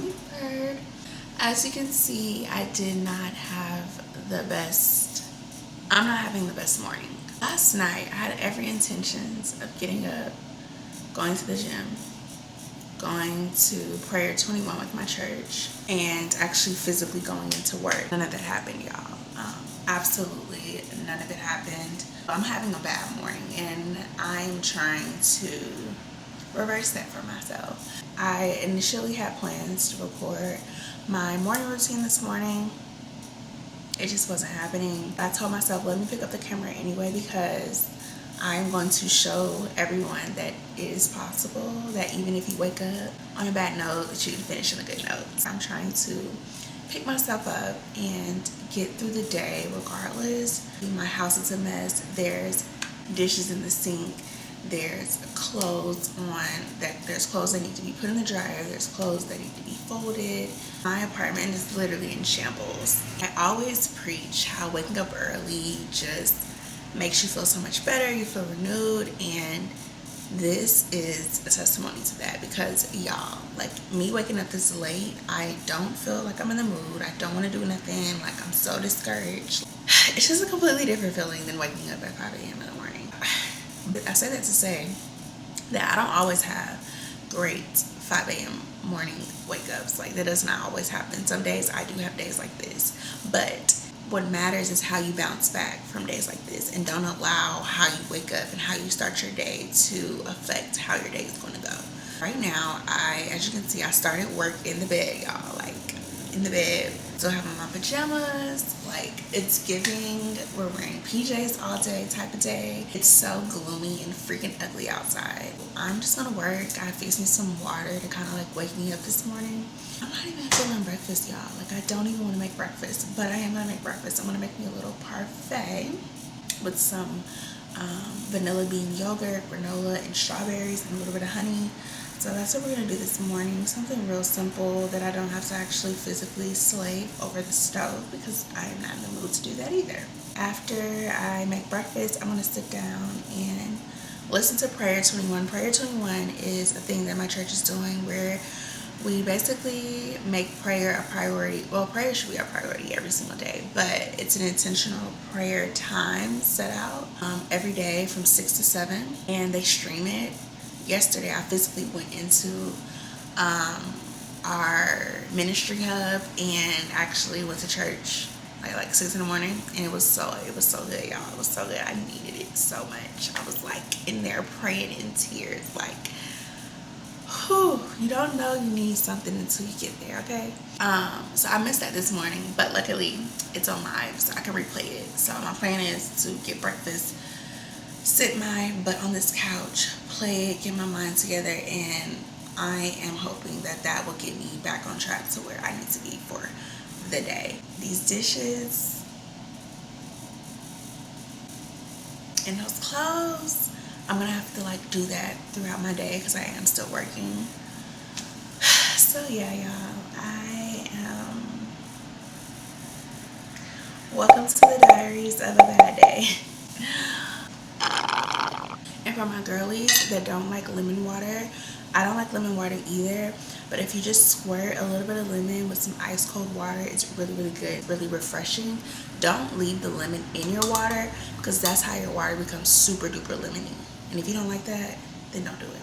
23rd. As you can see, I did not have the best, I'm not having the best morning. Last night, I had every intentions of getting up, going to the gym, going to prayer 21 with my church, and actually physically going into work. None of that happened, y'all. Absolutely none of it happened. I'm having a bad morning, and I'm trying to reverse that for myself. I initially had plans to record my morning routine this morning. It just wasn't happening. I told myself, let me pick up the camera anyway, because I'm going to show everyone that it is possible, that even if you wake up on a bad note, that you can finish on a good note. I'm trying to pick myself up and get through the day regardless. My house is a mess. There's dishes in the sink. There's clothes there's clothes that need to be put in the dryer. There's clothes that need to be folded. My apartment is literally in shambles. I always preach how waking up early just makes you feel so much better. You feel renewed, and this is a testimony to that, because y'all, like, me waking up this late, I don't feel like I'm in the mood. I don't want to do nothing. Like, I'm so discouraged. It's just a completely different feeling than waking up at 5 a.m. in the morning. I say that to say that I don't always have great 5 a.m. morning wake ups. Like, that does not always happen. Some days I do have days like this, but what matters is how you bounce back from days like this, and don't allow how you wake up and how you start your day to affect how your day is going to go. Right now, as you can see, I started work in the bed, y'all. Like, in the bed. Still having my pajamas. Like, it's giving we're wearing PJs all day type of day. It's so gloomy and freaking ugly outside. I'm just gonna work. I fixed me some water to kind of like wake me up this morning. I'm not even feeling breakfast, y'all. Like, I don't even want to make breakfast, but I am gonna make breakfast. I'm gonna make me a little parfait with some vanilla bean yogurt, granola, and strawberries, and a little bit of honey. So that's what we're gonna do this morning. Something real simple that I don't have to actually physically slave over the stove, because I am not in the mood to do that either. After I make breakfast, I'm gonna sit down and listen to Prayer 21. Prayer 21 is a thing that my church is doing where we basically make prayer a priority. Well, prayer should be a priority every single day, but it's an intentional prayer time set out every day from 6 to 7, and they stream it. Yesterday, I physically went into our ministry hub and actually went to church like 6 in the morning, and it was so good, y'all. It was so good. I needed it so much. I was like in there praying in tears, like, whew, you don't know you need something until you get there, okay? So I missed that this morning, but luckily it's on live, so I can replay it. So my plan is to get breakfast, sit my butt on this couch, play it, get my mind together, and I am hoping that that will get me back on track to where I need to be for the day. These dishes and those clothes, I'm gonna have to like do that throughout my day because I am still working. So yeah, y'all, welcome to the diaries of a bad day. And for my girlies that don't like lemon water, I don't like lemon water either, but if you just squirt a little bit of lemon with some ice cold water, it's really, really good, really refreshing. Don't leave the lemon in your water, because that's how your water becomes super duper lemony. And if you don't like that, then don't do it.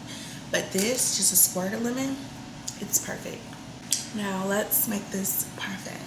But this, just a squirt of lemon, it's perfect. Now let's make this parfait.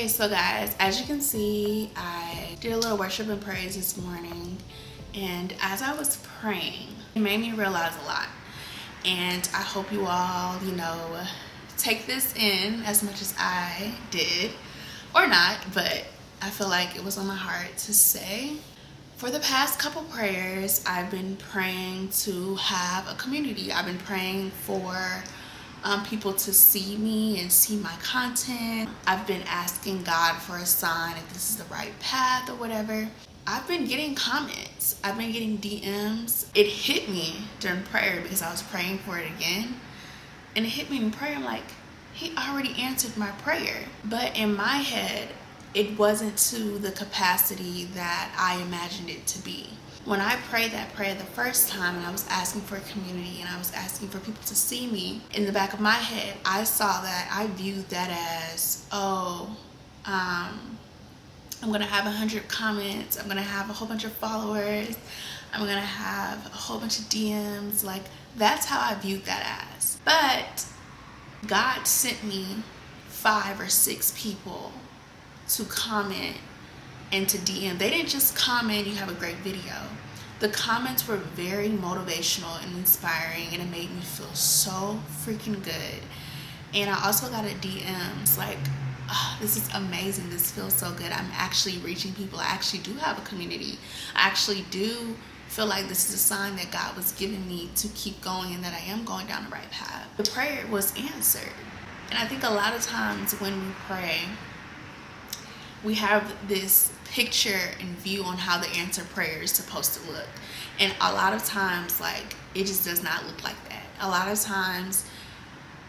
Okay, so guys, as you can see, I did a little worship and praise this morning, and as I was praying, it made me realize a lot. And I hope you all, take this in as much as I did, or not, but I feel like it was on my heart to say. For the past couple prayers, I've been praying to have a community. I've been praying for people to see me and see my content. I've been asking God for a sign if this is the right path or whatever. I've been getting comments. I've been getting DMs. It hit me during prayer because I was praying for it again. And it hit me in prayer. I'm like, he already answered my prayer. But in my head, it wasn't to the capacity that I imagined it to be. When I prayed that prayer the first time and I was asking for a community and I was asking for people to see me, in the back of my head, I saw that, I viewed that as, I'm going to have 100 comments, I'm going to have a whole bunch of followers, I'm going to have a whole bunch of DMs. Like, that's how I viewed that as. But God sent me 5 or 6 people to comment and to DM. They didn't just comment, you have a great video. The comments were very motivational and inspiring, and it made me feel so freaking good. And I also got a DMs like, oh, this is amazing, this feels so good, I'm actually reaching people, I actually do have a community, I actually do feel like this is a sign that God was giving me to keep going and that I am going down the right path. The prayer was answered. And I think a lot of times when we pray, we have this picture and view on how the answered prayer is supposed to look. And a lot of times, like, it just does not look like that. A lot of times,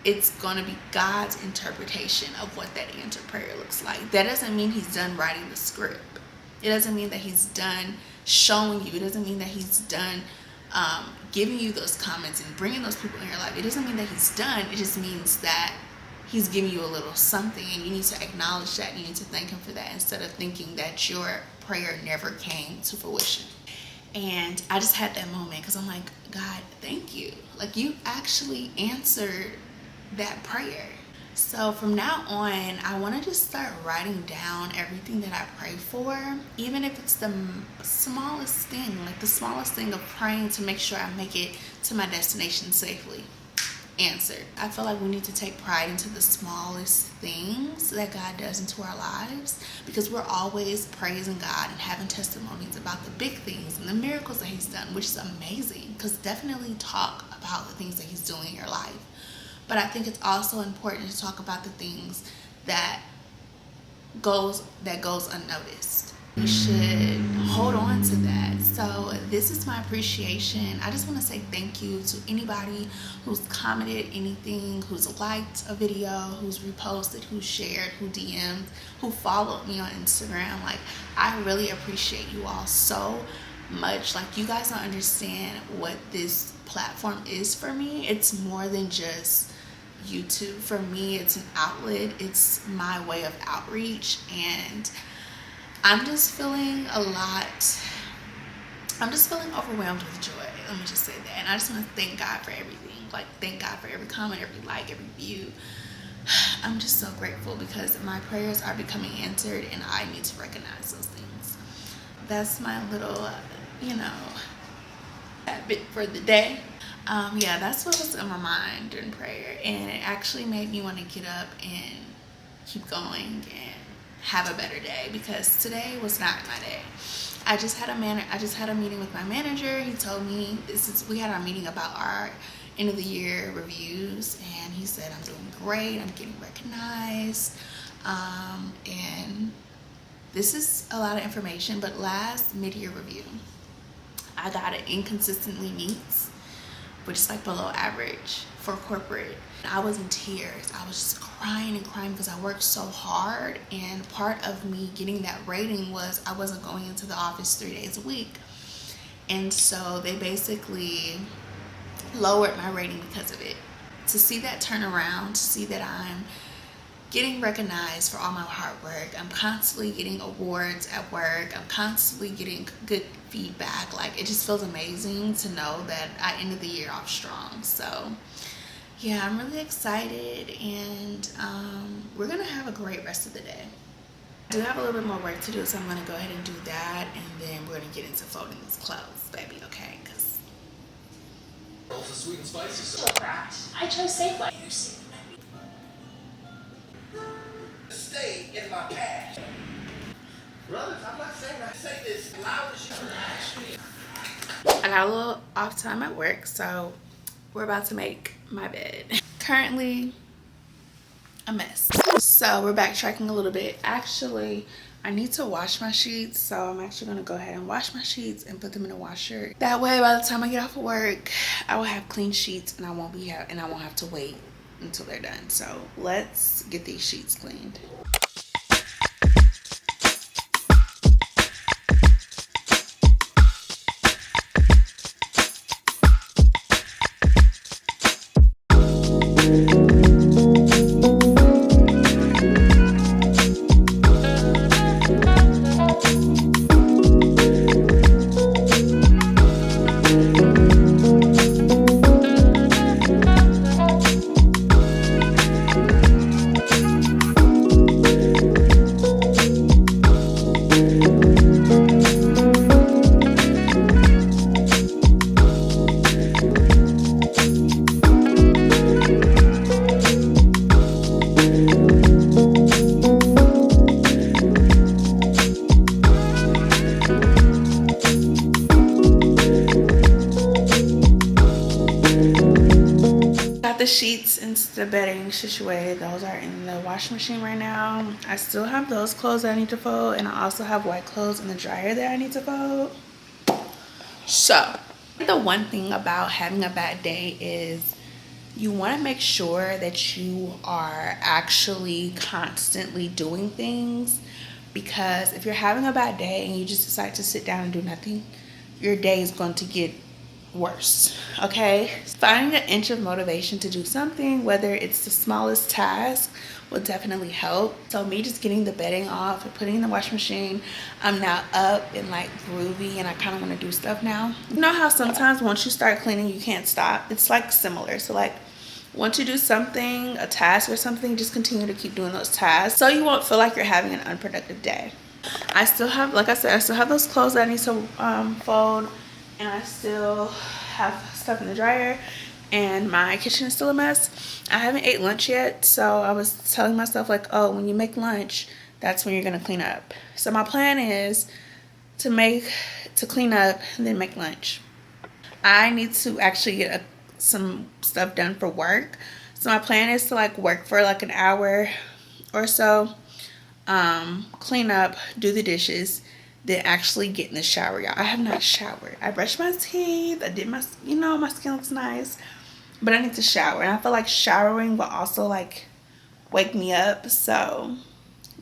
it's going to be God's interpretation of what that answered prayer looks like. That doesn't mean he's done writing the script. It doesn't mean that he's done showing you. It doesn't mean that he's done giving you those comments and bringing those people in your life. It doesn't mean that he's done. It just means that he's giving you a little something, and you need to acknowledge that. You need to thank him for that instead of thinking that your prayer never came to fruition. And I just had that moment because I'm like, God, thank you. Like, you actually answered that prayer. So from now on, I want to just start writing down everything that I pray for, even if it's the smallest thing, like the smallest thing of praying to make sure I make it to my destination safely. Answered. I feel like we need to take pride into the smallest things that God does into our lives, because we're always praising God and having testimonies about the big things and the miracles that he's done, which is amazing, because definitely talk about the things that he's doing in your life. But I think it's also important to talk about the things that goes unnoticed. You should hold on to that. So this is my appreciation. I just want to say thank you to anybody who's commented anything, who's liked a video, who's reposted, who's shared, who DM'd, who followed me on Instagram. Like, I really appreciate you all so much. Like, you guys don't understand what this platform is for me. It's more than just YouTube. For me, it's an outlet. It's my way of outreach, and I'm just feeling overwhelmed with joy. Let me just say that. And I just want to thank God for everything. Like, thank God for every comment, every like, every view. I'm just so grateful because my prayers are becoming answered, and I need to recognize those things. That's my little, bit for the day. That's what was in my mind during prayer. And it actually made me want to get up and keep going and have a better day, because today was not my day. I just had a meeting with my manager. He told me we had our meeting about our end of the year reviews, and he said I'm doing great, I'm getting recognized, and this is a lot of information, but last mid-year review I got an inconsistently meets, which is like below average for corporate. I was in tears. I was just crying and crying because I worked so hard, and part of me getting that rating was I wasn't going into the office 3 days a week. And so they basically lowered my rating because of it. To see that turn around, to see that I'm getting recognized for all my hard work, I'm constantly getting awards at work, I'm constantly getting good feedback. Like, it just feels amazing to know that I ended the year off strong. So yeah, I'm really excited, and we're gonna have a great rest of the day. I do have a little bit more work to do, so I'm gonna go ahead and do that, and then we're gonna get into folding these clothes, baby, okay? Cause sweet and spicy. I chose Safeway. Stay in my past. Brothers, I'm not saying I say this loud as you. I got a little off time at work, so we're about to make my bed. Currently a mess. So we're backtracking a little bit. Actually, I need to wash my sheets, so I'm actually gonna go ahead and wash my sheets and put them in the washer. That way, by the time I get off of work, I will have clean sheets, and I won't have to wait until they're done. So let's get these sheets cleaned. The sheets into the bedding situated. Those are in the washing machine right now. I still have those clothes that I need to fold, and I also have white clothes in the dryer that I need to fold. So the one thing about having a bad day is you want to make sure that you are actually constantly doing things, because if you're having a bad day and you just decide to sit down and do nothing, your day is going to get worse. Okay, finding an inch of motivation to do something, whether it's the smallest task, will definitely help. So me just getting the bedding off and putting in the washing machine, I'm now up and like groovy, and I kind of want to do stuff now. You know how sometimes once you start cleaning you can't stop? It's like similar. So like once you do something, a task or something, just continue to keep doing those tasks so you won't feel like you're having an unproductive day. I still have, like I said, I still have those clothes that I need to fold, and I still have stuff in the dryer, and my kitchen is still a mess. I haven't ate lunch yet, so I was telling myself like, oh, when you make lunch, that's when you're gonna clean up. So my plan is to clean up and then make lunch. I need to actually get some stuff done for work. So my plan is to like work for like an hour or so, clean up, do the dishes, then actually get in the shower, y'all. I have not showered. I brushed my teeth. I did my, my skin looks nice, but I need to shower. And I feel like showering will also like wake me up. So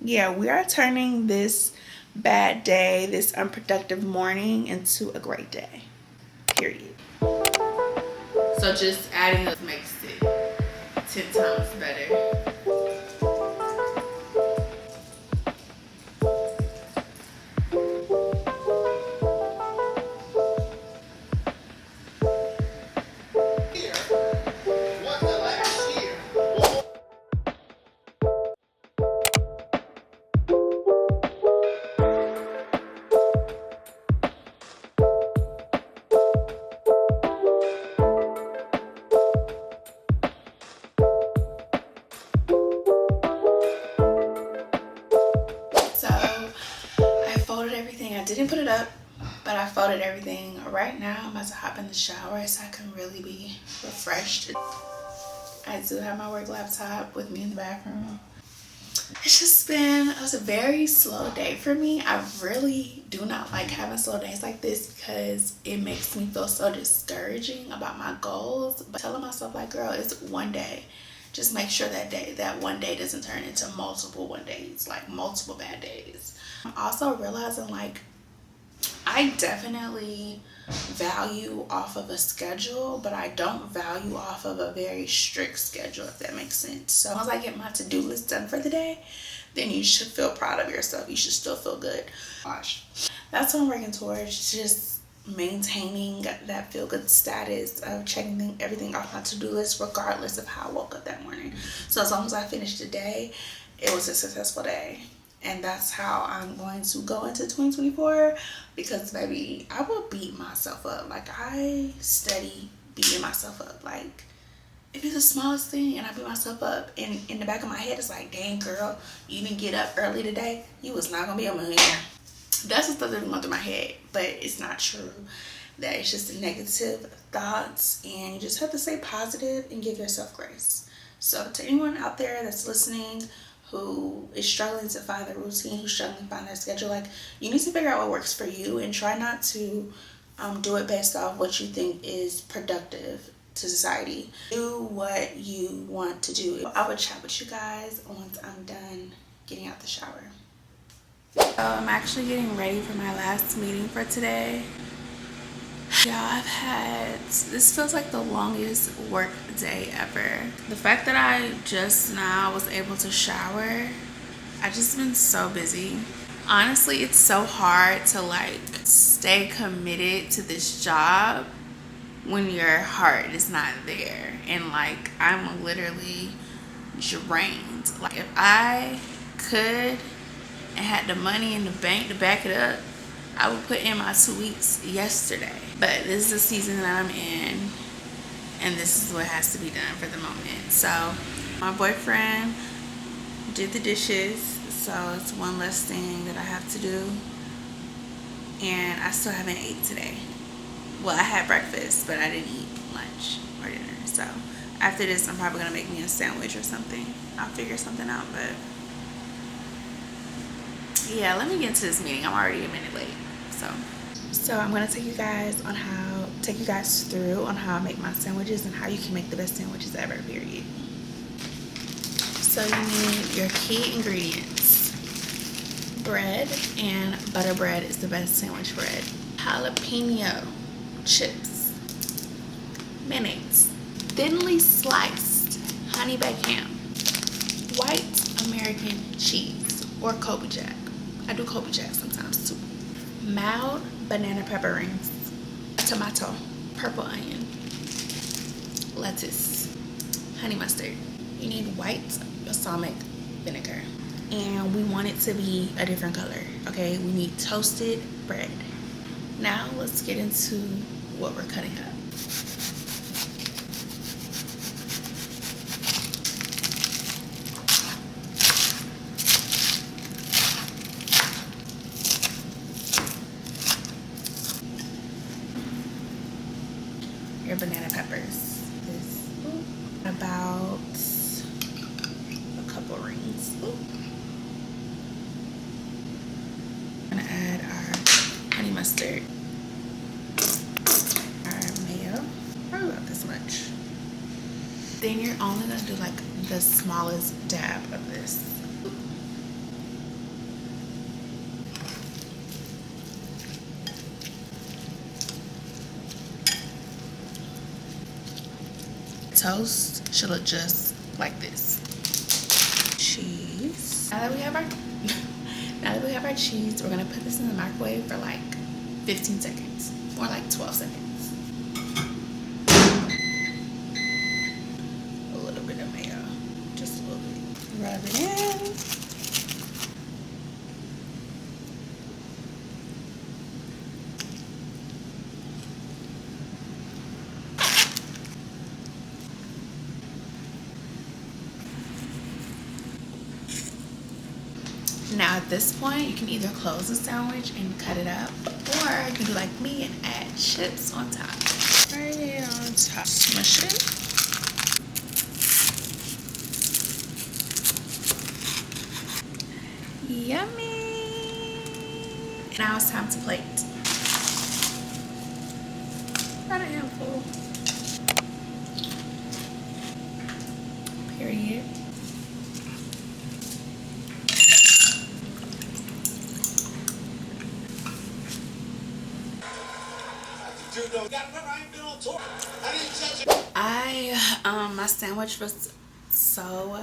yeah, we are turning this bad day, this unproductive morning, into a great day, period. So just adding up makes it 10 times better. I didn't put it up, but I folded everything. Right now I'm about to hop in the shower so I can really be refreshed. I do have my work laptop with me in the bathroom. It's just been, it was a very slow day for me. I really do not like having slow days like this because it makes me feel so discouraging about my goals. But telling myself like, girl, it's one day. Just make sure that one day doesn't turn into multiple one days, like multiple bad days. I'm also realizing like I definitely value off of a schedule, but I don't value off of a very strict schedule, if that makes sense. So once I get my to-do list done for the day, then you should feel proud of yourself. You should still feel good. Gosh, that's what I'm working towards, just maintaining that feel-good status of checking everything off my to-do list regardless of how I woke up that morning. So as long as I finished the day, it was a successful day. And that's how I'm going to go into 2024, because baby, I will beat myself up. Like, I study beating myself up. Like, if it's the smallest thing and I beat myself up, and in the back of my head it's like, dang girl, you didn't get up early today, you was not gonna be a millionaire. That's the stuff that's going through my head, but it's not true. That it's just negative thoughts, and you just have to stay positive and give yourself grace. So to anyone out there that's listening who is struggling to find their routine, who's struggling to find their schedule, like, you need to figure out what works for you and try not to do it based off what you think is productive to society. Do what you want to do. I will chat with you guys once I'm done getting out the shower. So I'm actually getting ready for my last meeting for today. Yeah, this feels like the longest work day ever. The fact that I just now was able to shower, I just been so busy. Honestly, it's so hard to like stay committed to this job when your heart is not there. And like, I'm literally drained. Like, if I could and had the money in the bank to back it up, I would put in my 2 weeks yesterday. But this is the season that I'm in, and this is what has to be done for the moment. So my boyfriend did the dishes, so it's one less thing that I have to do. And I still haven't ate today. Well, I had breakfast, but I didn't eat lunch or dinner. So after this, I'm probably gonna make me a sandwich or something. I'll figure something out. But yeah, let me get into this meeting. I'm already a minute late. So I'm gonna take you guys through on how I make my sandwiches and how you can make the best sandwiches ever, period. So you need your key ingredients. Bread, and butter bread is the best sandwich bread. Jalapeno chips, mayonnaise, thinly sliced honey baked ham, white American cheese or Kobe Jack. I do Kobe Jack sometimes too. Mild banana pepper rings, tomato, purple onion, lettuce, honey mustard. You need white balsamic vinegar, and we want it to be a different color. Okay, we need toasted bread. Now let's get into what we're cutting up. Your banana peppers is about a couple rings. I'm gonna add our honey mustard, our mayo, probably about this much. Then you're only gonna do like the smallest dab of this. Toast should look just like this. Cheese. Now that we have our cheese, we're gonna put this in the microwave for like 15 seconds, or like 12 seconds. A little bit of mayo, just a little bit. Rub it in. Now at this point, you can either close the sandwich and cut it up, or you can do like me and add chips on top. Right here on top. Smush it. Yummy. Now it's time to plate. About a handful. Period. My sandwich was so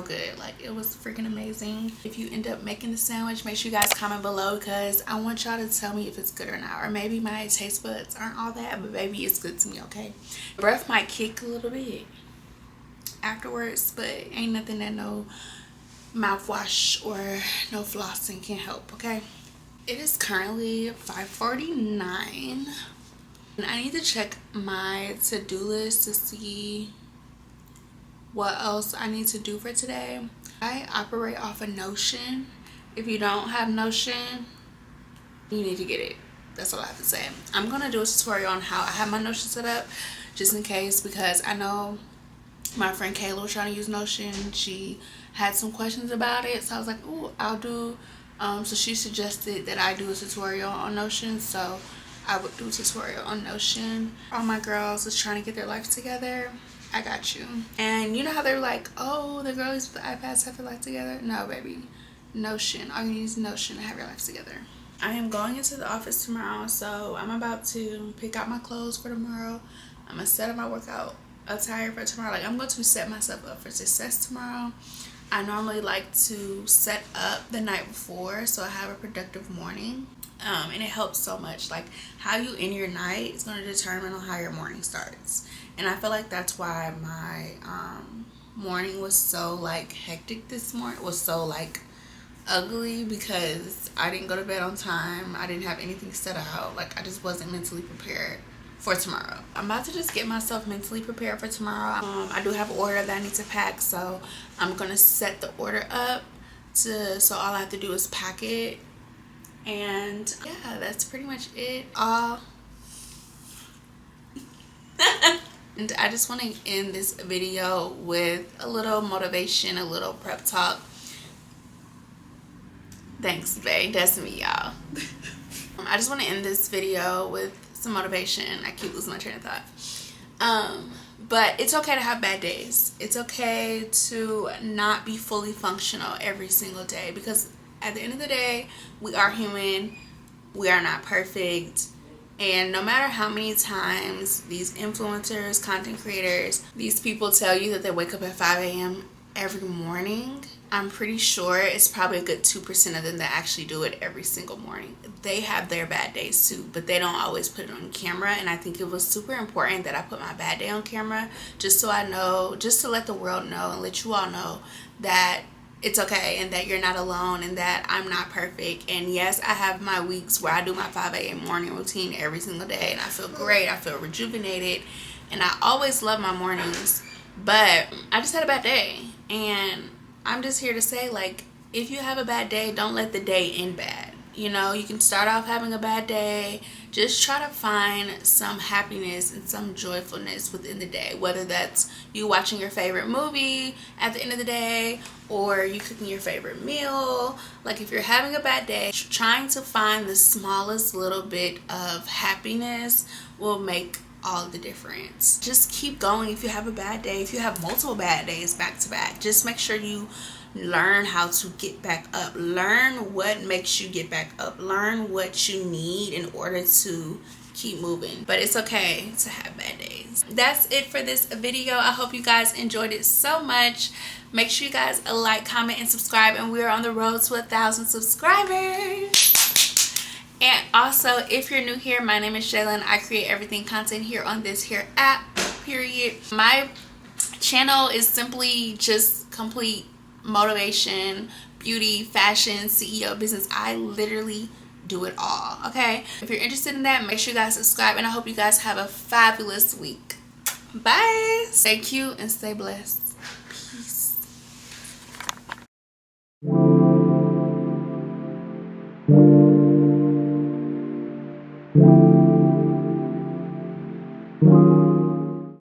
good. Like, it was freaking amazing. If you end up making the sandwich, make sure you guys comment below, because I want y'all to tell me if it's good or not. Or maybe my taste buds aren't all that, but baby, it's good to me. Okay, breath might kick a little bit afterwards, but ain't nothing that no mouthwash or no flossing can help, okay? It is currently 5:49 and I need to check my to-do list to see what else I need to do for today. I operate off of Notion. If you don't have Notion, you need to get it. That's all I have to say. I'm gonna do a tutorial on how I have my Notion set up, just in case, because I know my friend Kayla was trying to use Notion. She had some questions about it, so I was like, "Ooh, I'll do." So she suggested that I do a tutorial on Notion, so I would do a tutorial on Notion. All my girls is trying to get their life together. I got you. And you know how they're like, "Oh, the girlies with the iPads have their life together." No, baby. Notion. All you need is Notion to have your life together. I am going into the office tomorrow, so I'm about to pick out my clothes for tomorrow. I'm gonna set up my workout attire for tomorrow. Like, I'm going to set myself up for success tomorrow. I normally like to set up the night before so I have a productive morning, and it helps so much. Like, how you end your night is going to determine on how your morning starts. And I feel like that's why my morning was so like hectic this morning, was so like ugly, because I didn't go to bed on time. I didn't have anything set out. Like, I just wasn't mentally prepared for tomorrow. I'm about to just get myself mentally prepared for tomorrow. I do have an order that I need to pack, so I'm gonna set the order up so all I have to do is pack it. And yeah, that's pretty much it. And I just want to end this video with a little motivation, a little prep talk. Thanks, babe. That's me, y'all. I just want to end this video with some motivation. I keep losing my train of thought. But it's okay to have bad days. It's okay to not be fully functional every single day, because at the end of the day, we are human. We are not perfect. And no matter how many times these influencers, content creators, these people tell you that they wake up at 5 a.m. every morning, I'm pretty sure it's probably a good 2% of them that actually do it every single morning. They have their bad days too, but they don't always put it on camera. And I think it was super important that I put my bad day on camera, just so I know, just to let the world know and let you all know that it's okay, and that you're not alone, and that I'm not perfect. And yes, I have my weeks where I do my 5 a.m. morning routine every single day, and I feel great. I feel rejuvenated, and I always love my mornings. But I just had a bad day, and I'm just here to say, like, if you have a bad day, don't let the day end bad. You know, you can start off having a bad day. Just try to find some happiness and some joyfulness within the day, whether that's you watching your favorite movie at the end of the day, or you cooking your favorite meal. Like, if you're having a bad day, trying to find the smallest little bit of happiness will make all the difference. Just keep going. If you have a bad day, if you have multiple bad days back to back, just make sure you learn how to get back up. Learn what makes you get back up. Learn what you need in order to keep moving. But it's okay to have bad days. That's it for this video. I hope you guys enjoyed it so much. Make sure you guys like, comment, and subscribe, and we're on the road to 1,000 subscribers. And also, if you're new here, my name is Shaylin. I create everything content here on this here app, period. My channel is simply just complete motivation, beauty, fashion, CEO, business. I literally do it all, okay? If you're interested in that, make sure you guys subscribe, and I hope you guys have a fabulous week. Bye. Stay cute and stay blessed.